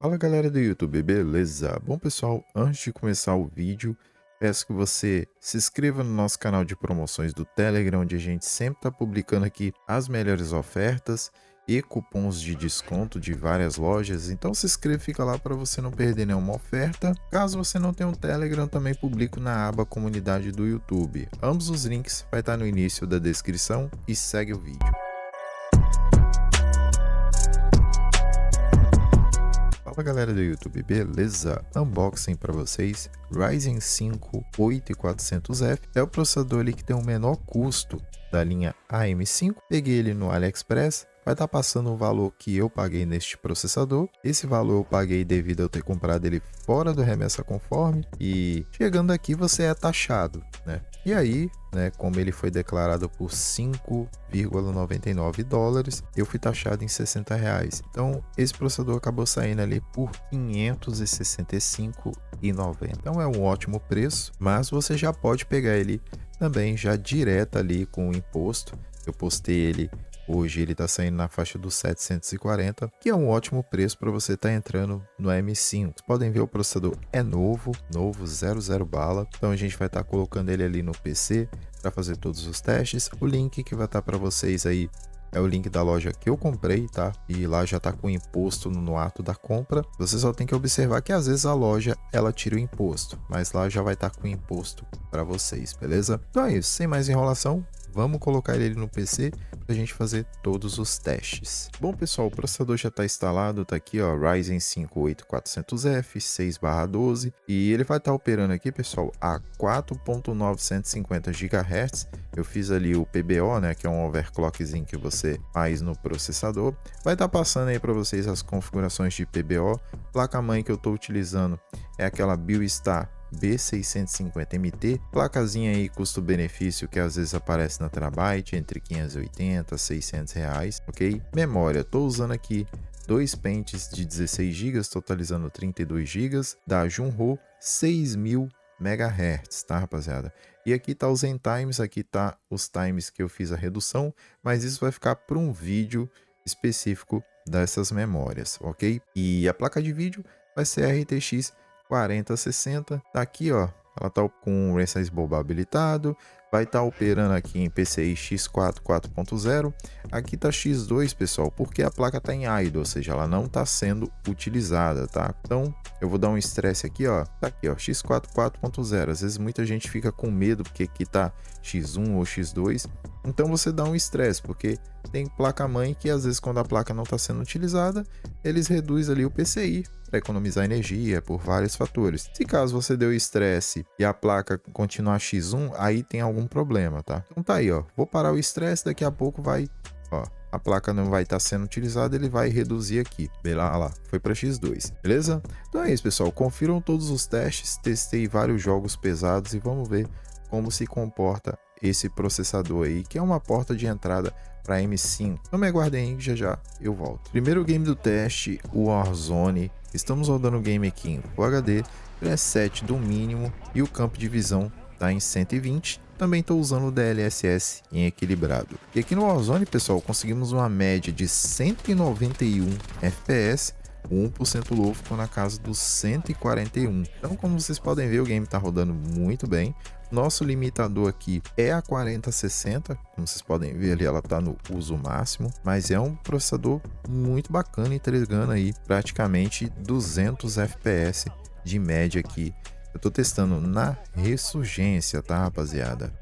Fala galera do YouTube, beleza? Bom pessoal, antes de começar o vídeo, peço que você se inscreva no nosso canal de promoções do Telegram, onde a gente sempre está publicando aqui as melhores ofertas e cupons de desconto de várias lojas. Então se inscreva, fica lá para você não perder nenhuma oferta. Caso você não tenha um Telegram, também publico na aba comunidade do YouTube. Ambos os links vai estar no início da descrição e segue o vídeo. Fala galera do YouTube, beleza? Unboxing para vocês, Ryzen 5 8400F, é o processador ali que tem o menor custo da linha AM5, peguei ele no AliExpress, vai estar passando o valor que eu paguei neste processador, esse valor eu paguei devido a eu ter comprado ele fora do remessa conforme, e chegando aqui você é taxado, né? E aí, né, como ele foi declarado por 5,99 dólares, eu fui taxado em 60 reais. Então, esse processador acabou saindo ali por 565,90. Então, é um ótimo preço, mas você já pode pegar ele também já direto ali com o imposto. Eu postei ele hoje, ele está saindo na faixa dos 740, que é um ótimo preço para você estar entrando no M5. Vocês podem ver, o processador é novo, 00 bala. Então a gente vai estar colocando ele ali no PC para fazer todos os testes. O link que vai estar para vocês aí é o link da loja que eu comprei, tá? E lá já tá com imposto no ato da compra. Você só tem que observar que às vezes a loja ela tira o imposto, mas lá já vai estar com imposto para vocês, beleza? Então é isso, sem mais enrolação, vamos colocar ele no PC para a gente fazer todos os testes. Bom pessoal, o processador já está instalado, tá aqui ó, Ryzen 5 8400F 6/12 e ele vai estar operando aqui pessoal a 4.950 GHz. Eu fiz ali o PBO, né, que é um overclockzinho que você faz no processador. Vai estar passando aí para vocês as configurações de PBO. Placa-mãe que eu estou utilizando é aquela Bilstar B650MT, placazinha aí custo-benefício que às vezes aparece na Terabyte entre 580 a 600 reais, ok? Memória, estou usando aqui dois pentes de 16 GB, totalizando 32 GB, da Junho 6000 MHz, tá rapaziada? E aqui tá os end times, aqui tá os times que eu fiz a redução, mas isso vai ficar para um vídeo específico dessas memórias, ok? E a placa de vídeo vai ser RTX 4060, tá aqui ó, ela tá com o Resize Bulb habilitado, vai estar operando aqui em PCI X4 4.0, aqui tá X2 pessoal, porque a placa tá em idle, ou seja, ela não tá sendo utilizada, tá? Então eu vou dar um estresse aqui ó, tá aqui ó, X4 4.0, às vezes muita gente fica com medo porque aqui tá X1 ou X2, então você dá um estresse, porque tem placa-mãe que às vezes quando a placa não está sendo utilizada, eles reduzem ali o PCI para economizar energia por vários fatores. Se caso você deu estresse e a placa continuar X1, aí tem algum problema, tá? Então tá aí, ó. Vou parar o estresse, daqui a pouco vai, ó, a placa não vai estar sendo utilizada, ele vai reduzir aqui. Vê lá, lá, foi para X2, beleza? Então é isso, pessoal. Confiram todos os testes, testei vários jogos pesados e vamos ver como se comporta esse processador aí, que é uma porta de entrada para M5. Não me aguardem aí, já já eu volto. Primeiro game do teste, o Warzone. Estamos rodando o game aqui em Full HD, preset do mínimo e o campo de visão está em 120. Também estou usando o DLSS em equilibrado. E aqui no Warzone, pessoal, conseguimos uma média de 191 FPS, 1% low ficou na casa dos 141. Então, como vocês podem ver, o game está rodando muito bem. Nosso limitador aqui é a 4060, como vocês podem ver ali, ela está no uso máximo, mas é um processador muito bacana, entregando aí praticamente 200 FPS de média aqui. Eu estou testando na ressurgência, tá rapaziada?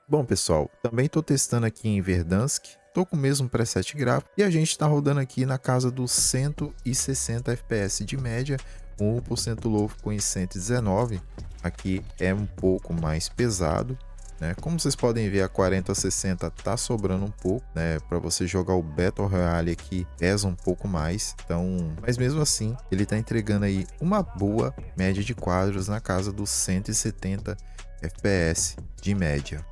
Bom pessoal, também estou testando aqui em Verdansk, estou com o mesmo preset gráfico e a gente está rodando aqui na casa dos 160 FPS de média, 1% low ficou em 119, aqui é um pouco mais pesado, né? Como vocês podem ver, a 4060 tá sobrando um pouco, né? Para você jogar o Battle Royale aqui pesa um pouco mais, então, mas mesmo assim ele tá entregando aí uma boa média de quadros na casa dos 170 FPS de média.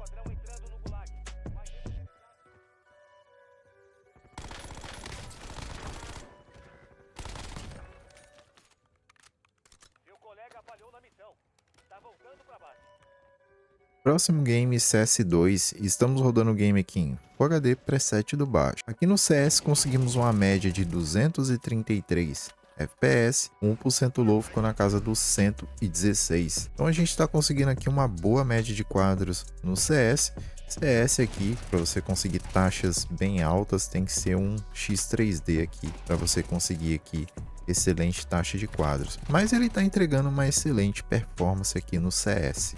Próximo game CS2, estamos rodando o game aqui em Full HD preset do baixo. Aqui no CS conseguimos uma média de 233 FPS, 1% low ficou na casa dos 116. Então a gente está conseguindo aqui uma boa média de quadros no CS. CS aqui, para você conseguir taxas bem altas, tem que ser um X3D aqui, para você conseguir aqui excelente taxa de quadros. Mas ele está entregando uma excelente performance aqui no CS.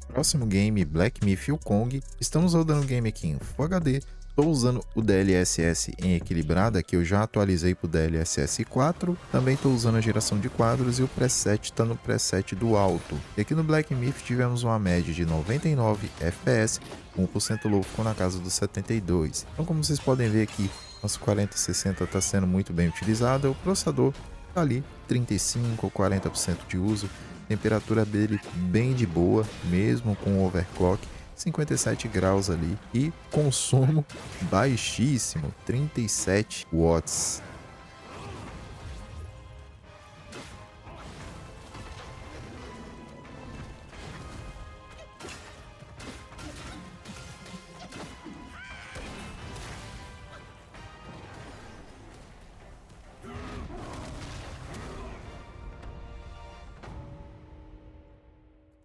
Próximo game, Black Myth Wukong. Estamos rodando o game aqui em Full HD. Estou usando o DLSS em equilibrada, que eu já atualizei para o DLSS 4. Também estou usando a geração de quadros e o preset está no preset do alto. E aqui no Black Myth tivemos uma média de 99 FPS, 1% low ficou na casa dos 72. Então, como vocês podem ver aqui, nosso 4060 está sendo muito bem utilizado. O processador está ali 35 ou 40% de uso. Temperatura dele bem de boa, mesmo com overclock, 57 graus ali, e consumo baixíssimo, 37 watts.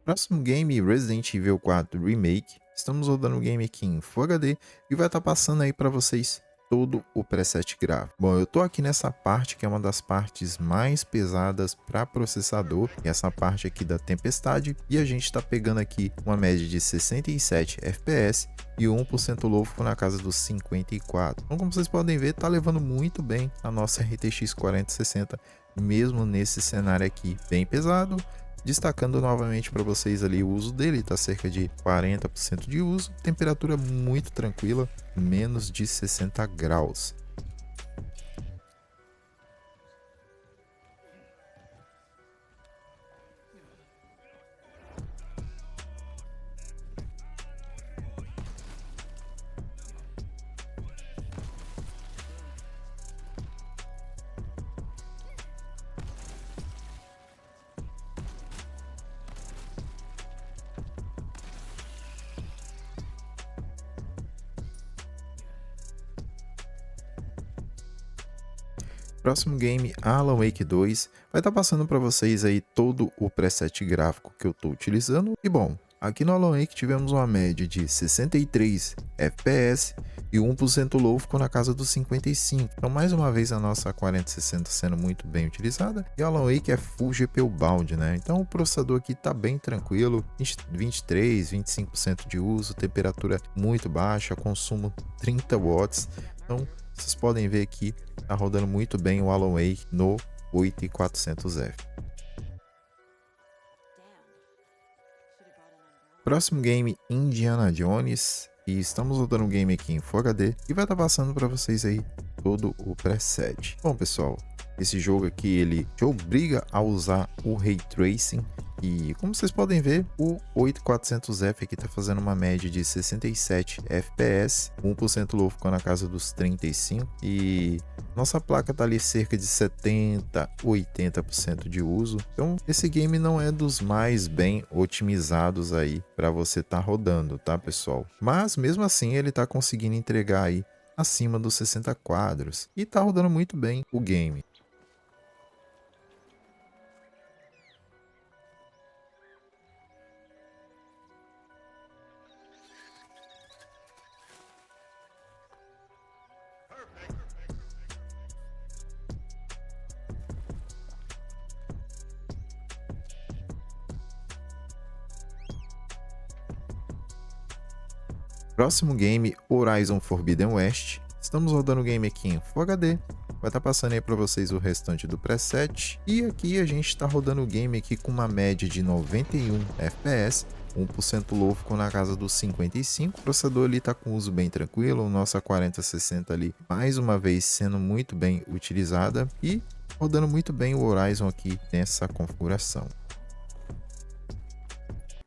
Próximo game, Resident Evil 4 Remake. Estamos rodando o game aqui em Full HD e vai estar passando aí para vocês todo o preset gráfico. Bom, eu tô aqui nessa parte que é uma das partes mais pesadas para processador, que é essa parte aqui da tempestade, e a gente está pegando aqui uma média de 67 FPS e o 1% low ficou na casa dos 54. Então, como vocês podem ver, tá levando muito bem a nossa RTX 4060, mesmo nesse cenário aqui bem pesado. Destacando novamente para vocês ali o uso dele, está cerca de 40% de uso, temperatura muito tranquila, menos de 60 graus. Próximo game, Alan Wake 2, vai estar passando para vocês aí todo o preset gráfico que eu estou utilizando. E bom, aqui no Alan Wake tivemos uma média de 63 FPS e 1% low ficou na casa dos 55. Então mais uma vez a nossa 4060 sendo muito bem utilizada. E o Alan Wake é Full GPU Bound, né? Então o processador aqui está bem tranquilo, 23, 25% de uso, temperatura muito baixa, consumo 30 watts. Então vocês podem ver aqui, tá rodando muito bem o Alan Wake no 8400F. Próximo game, Indiana Jones. E estamos rodando um game aqui em Full HD e vai estar passando para vocês aí todo o preset. Bom, pessoal, esse jogo aqui ele te obriga a usar o Ray Tracing. E como vocês podem ver, o 8400F aqui está fazendo uma média de 67 FPS, 1% low ficou na casa dos 35 e nossa placa está ali cerca de 70, 80% de uso. Então esse game não é dos mais bem otimizados aí para você estar rodando, tá, pessoal? Mas mesmo assim ele está conseguindo entregar aí acima dos 60 quadros e está rodando muito bem o game. Próximo game, Horizon Forbidden West. Estamos rodando o game aqui em Full HD. Vai estar passando aí para vocês o restante do preset. E aqui a gente está rodando o game aqui com uma média de 91 FPS. 1% low ficou na casa dos 55. O processador ali está com uso bem tranquilo. O nosso 4060 ali, mais uma vez, sendo muito bem utilizada. E rodando muito bem o Horizon aqui nessa configuração.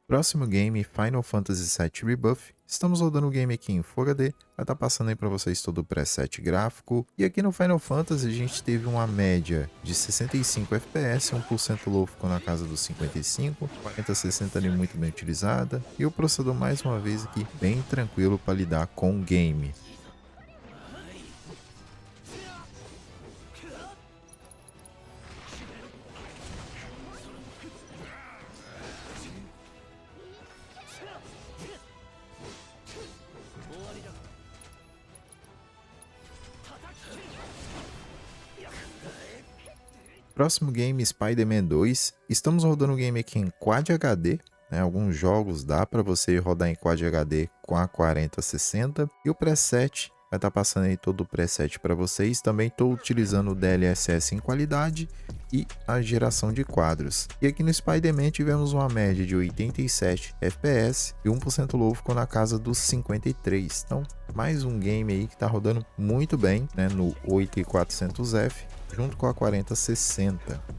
Próximo game, Final Fantasy VII Rebirth. Estamos rodando o game aqui em Full HD, vai estar passando aí para vocês todo o preset gráfico. E aqui no Final Fantasy a gente teve uma média de 65 FPS, 1% low ficou na casa dos 55, 4060 ali muito bem utilizada. E o processador mais uma vez aqui bem tranquilo para lidar com o game. Próximo game, Spider-Man 2. Estamos rodando o game aqui em Quad HD. Né? Alguns jogos dá para você rodar em Quad HD com a 4060. E o preset vai estar passando aí todo o preset para vocês. Também estou utilizando o DLSS em qualidade e a geração de quadros. E aqui no Spider-Man tivemos uma média de 87 FPS e 1% low ficou na casa dos 53. Então, mais um game aí que está rodando muito bem, né, no 8400F junto com a 4060.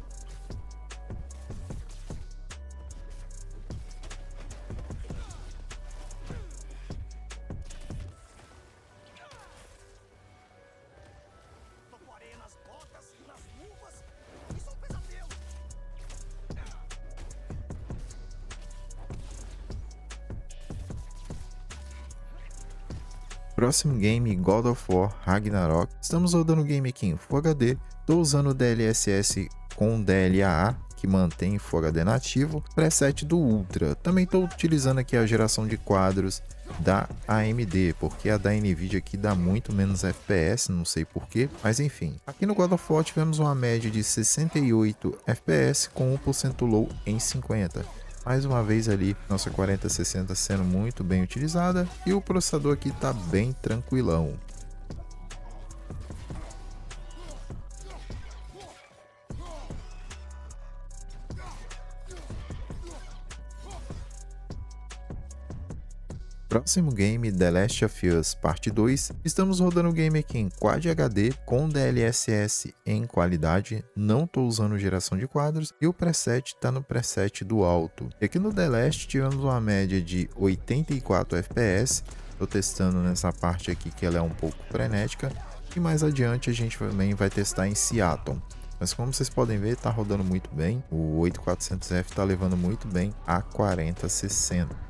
Próximo game, God of War Ragnarok. Estamos rodando o game aqui em Full HD. Estou usando o DLSS com DLAA, que mantém Full HD nativo. Preset do Ultra. Também estou utilizando aqui a geração de quadros da AMD, porque a da Nvidia aqui dá muito menos FPS, não sei porquê, mas enfim. Aqui no God of War tivemos uma média de 68 FPS com 1% low em 50. Mais uma vez ali, nossa 4060 sendo muito bem utilizada e o processador aqui tá bem tranquilão. Próximo game, The Last of Us Parte 2. Estamos rodando o game aqui em Quad HD com DLSS em qualidade. Não estou usando geração de quadros e o preset está no preset do alto. E aqui no The Last tivemos uma média de 84 FPS. Estou testando nessa parte aqui que ela é um pouco frenética. E mais adiante a gente também vai testar em Seattle. Mas como vocês podem ver, está rodando muito bem. O 8400F está levando muito bem a 4060.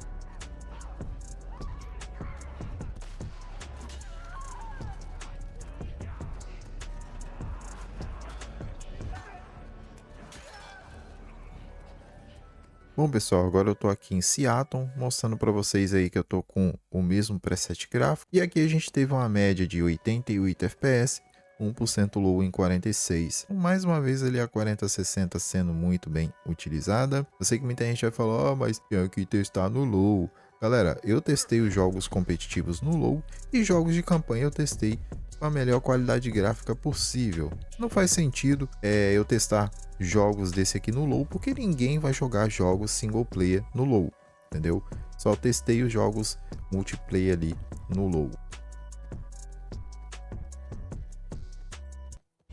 Bom, pessoal, agora eu tô aqui em Seattle, mostrando para vocês aí que eu tô com o mesmo preset gráfico. E aqui a gente teve uma média de 88 FPS, 1% low em 46. Mais uma vez ali a 4060 sendo muito bem utilizada. Eu sei que muita gente vai falar, mas tem que testar no low. Galera, eu testei os jogos competitivos no low e jogos de campanha eu testei com a melhor qualidade gráfica possível. Não faz sentido eu testar jogos desse aqui no low, porque ninguém vai jogar jogos single player no low, entendeu? Só testei os jogos multiplayer ali no low.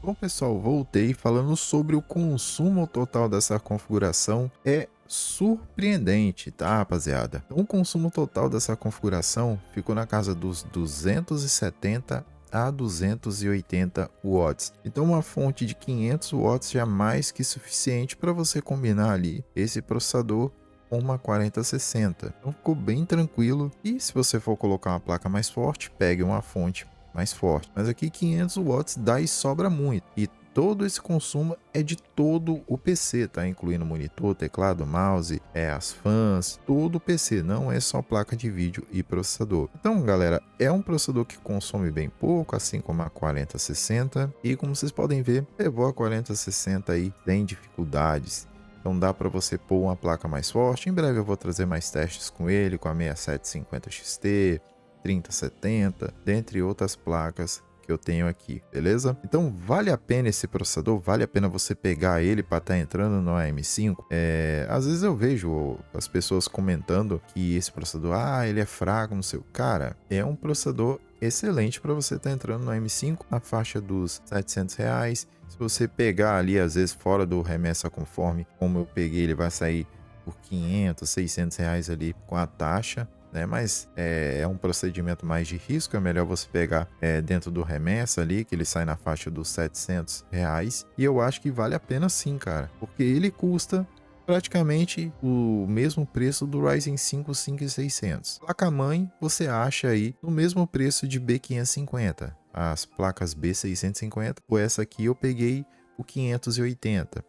Bom, pessoal, voltei falando sobre o consumo total dessa configuração. É surpreendente, tá, rapaziada? O consumo total dessa configuração ficou na casa dos 270 a 280 watts. Então uma fonte de 500 watts já é mais que suficiente para você combinar ali esse processador com uma 4060. Então ficou bem tranquilo. E se você for colocar uma placa mais forte, pegue uma fonte mais forte. Mas aqui 500 watts dá e sobra muito. E todo esse consumo é de todo o PC, tá? Incluindo monitor, teclado, mouse, as fãs, todo o PC, não é só placa de vídeo e processador. Então, galera, é um processador que consome bem pouco, assim como a 4060. E como vocês podem ver, levou a 4060 aí, tem dificuldades. Então dá para você pôr uma placa mais forte. Em breve eu vou trazer mais testes com ele, com a 6750 XT, 3070, dentre outras placas que eu tenho aqui, beleza? Então vale a pena esse processador, vale a pena você pegar ele para estar entrando no AM5. Às vezes eu vejo as pessoas comentando que esse processador, ele é fraco, não sei o. Cara, é um processador excelente para você estar entrando no AM5 na faixa dos R$700. Se você pegar ali, às vezes fora do remessa conforme, como eu peguei, ele vai sair por 500, 600 reais ali com a taxa. Mas é um procedimento mais de risco, é melhor você pegar dentro do remessa ali, que ele sai na faixa dos R$700, e eu acho que vale a pena sim, cara, porque ele custa praticamente o mesmo preço do Ryzen 5 5600. Placa-mãe você acha aí no mesmo preço de B550, as placas B650, ou essa aqui eu peguei o 580.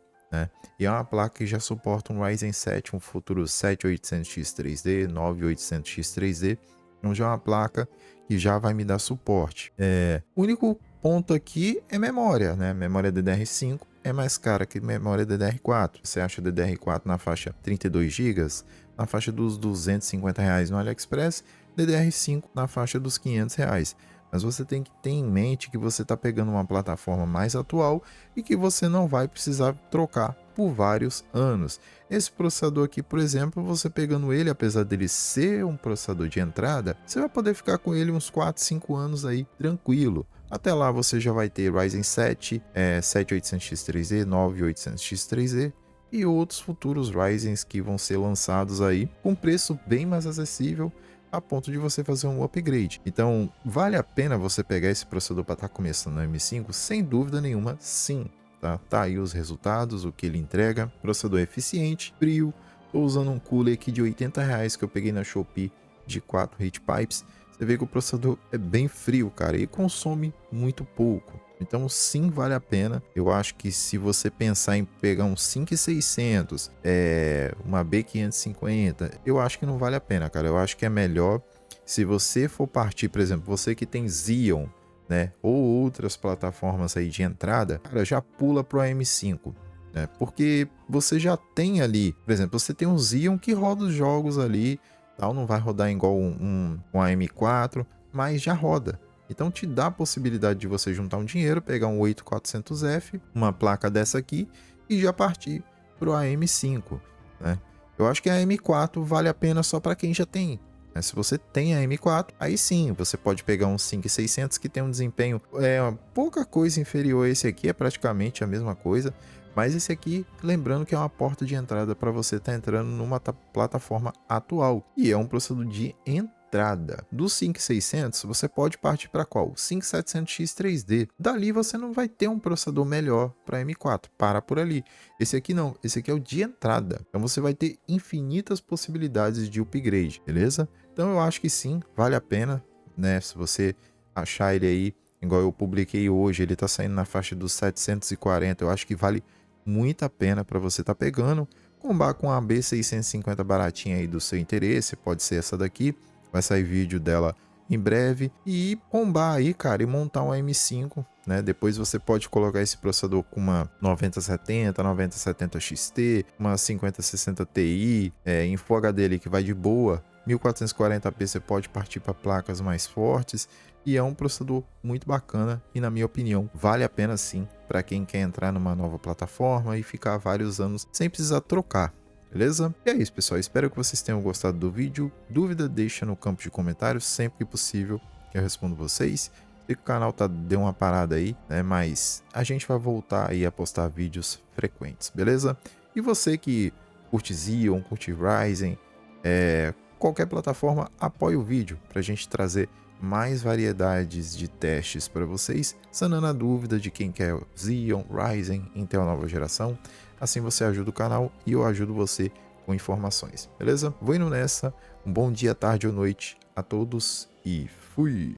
E é uma placa que já suporta um Ryzen 7, um futuro 7800X3D, 9800X3D. Então já é uma placa que já vai me dar suporte. O único ponto aqui é memória, Memória DDR5 é mais cara que memória DDR4. Você acha DDR4 na faixa 32 GB, na faixa dos R$ 250 no AliExpress, DDR5 na faixa dos R$ 500. Mas você tem que ter em mente que você está pegando uma plataforma mais atual e que você não vai precisar trocar por vários anos. Esse processador aqui, por exemplo, você pegando ele, apesar dele ser um processador de entrada, você vai poder ficar com ele uns 4, 5 anos aí tranquilo. Até lá você já vai ter Ryzen 7, 7800X3E, 9800X3E e outros futuros Ryzens que vão ser lançados aí com preço bem mais acessível, a ponto de você fazer um upgrade. Então, vale a pena você pegar esse processador para estar começando no M5? Sem dúvida nenhuma, sim. Tá aí os resultados, o que ele entrega. Processador eficiente, frio. Estou usando um cooler aqui de R$ 80 que eu peguei na Shopee de 4 heat pipes. Você vê que o processador é bem frio, cara, e consome muito pouco. Então sim, vale a pena. Eu acho que se você pensar em pegar um 5600, uma B550, eu acho que não vale a pena, cara. Eu acho que é melhor se você for partir, por exemplo, você que tem Xeon, né, ou outras plataformas aí de entrada, cara, já pula pro AM5. Né, porque você já tem ali, por exemplo, você tem um Xeon que roda os jogos ali, tal, não vai rodar igual um AM4, mas já roda. Então te dá a possibilidade de você juntar um dinheiro, pegar um 8400F, uma placa dessa aqui e já partir para o AM5, né? Eu acho que a AM4 vale a pena só para quem já tem. Né? Se você tem a AM4, aí sim, você pode pegar um 5600 que tem um desempenho pouca coisa inferior a esse aqui, é praticamente a mesma coisa. Mas esse aqui, lembrando que é uma porta de entrada para você estar entrando numa plataforma atual. E é um processador de entrada. Do 5600, você pode partir para qual? 5700X3D. Dali você não vai ter um processador melhor para M4. Para por ali. Esse aqui não. Esse aqui é o de entrada. Então você vai ter infinitas possibilidades de upgrade, beleza? Então eu acho que sim, vale a pena, né? Se você achar ele aí, igual eu publiquei hoje, ele está saindo na faixa dos 740. Eu acho que vale muito a pena para você estar pegando, combar com a B650 baratinha aí do seu interesse, pode ser essa daqui, vai sair vídeo dela em breve, e combar aí, cara, e montar um M5, né? Depois você pode colocar esse processador com uma 9070, 9070 XT, uma 5060 Ti, em Full HD ali que vai de boa, 1440p você pode partir para placas mais fortes, e é um processador muito bacana e, na minha opinião, vale a pena sim para quem quer entrar numa nova plataforma e ficar vários anos sem precisar trocar, beleza? E é isso, pessoal, espero que vocês tenham gostado do vídeo. Dúvida, deixa no campo de comentários sempre que possível, que eu respondo vocês. Sei que o canal deu uma parada aí, né? Mas a gente vai voltar aí a postar vídeos frequentes, beleza? E você que curte Xeon, curte Ryzen, qualquer plataforma, apoie o vídeo para a gente trazer mais variedades de testes para vocês, sanando a dúvida de quem quer Xeon, Ryzen, Intel nova geração. Assim você ajuda o canal e eu ajudo você com informações, beleza? Vou indo nessa, um bom dia, tarde ou noite a todos e fui!